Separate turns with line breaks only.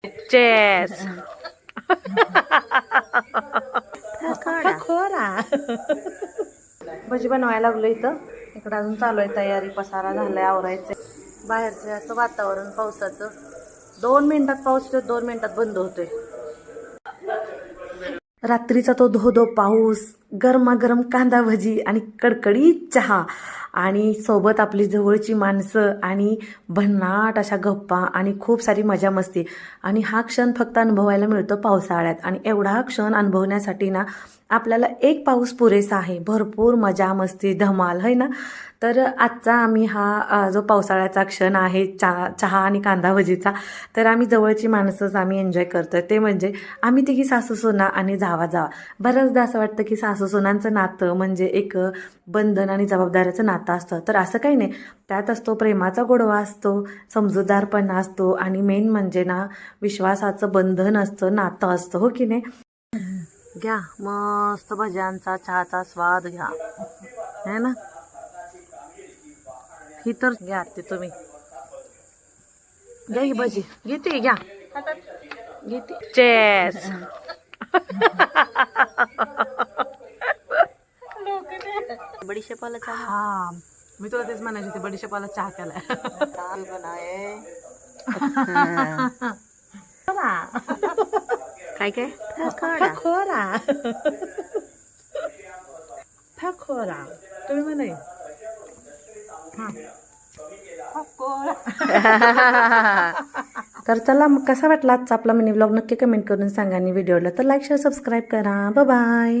Chess
खोरा
भजी बनवायला लागलो इथं. इकडं अजून चालू आहे तयारी, पसारा झालाय, आवरायचे. बाहेरचं असं वातावरण पावसाचं. 2 मिनिटात पाऊस येतो, 2 मिनिटात बंद होतोय. रात्रीचा तो धो-धो पाऊस, गरमागरम कांदा भजी आणि कडकडीत चहा आणि सोबत आपली जवळची माणसं आणि भन्नाट अशा गप्पा आणि खूप सारी मजा मस्ती. आणि हा क्षण फक्त अनुभवायला मिळतो पावसाळ्यात. आणि एवढा हा क्षण अनुभवण्यासाठी ना आपल्याला एक पाऊस पुरेसा आहे. भरपूर मजा मस्ती धमाल है ना. तर आजचा आम्ही हा जो पावसाळ्याचा क्षण आहे चहा आणि कांदा भजीचा, तर आम्ही जवळची माणसंच आम्ही एन्जॉय करतोय. ते म्हणजे आम्ही तिघी सासू सुना आणि जावा. बऱ्याचदा असं वाटतं की सासू सुनांचं नातं म्हणजे एक बंधन आणि जबाबदाऱ्याचं नातं असतं. तर असं काही नाही, त्यात असतो प्रेमाचा गोडवा असतो, समजूतदारपणा असतो आणि मेन म्हणजे ना विश्वासाचं बंधन असतं, नातं असतं, हो की नाही. घ्या मस्त भज्यांचा चहाचा स्वाद घ्या, है ना. ही तर घ्या ते तुम्ही घ्या, ही भजी घेते, घ्या घेते. चेस
बडीशेपाला चहा.
हा, मी तुला तेच म्हणायचे, ते बडीशेपाला चहा केलाय. काय काय खोरा खोरा तुम्ही म्हणाय. तर चला मग, कसा वाटला आजचा आपला मिनी व्लॉग नक्की कमेंट करून सांगा. आणि व्हिडिओला तर लाईक शेअर सबस्क्राईब करा. बाय.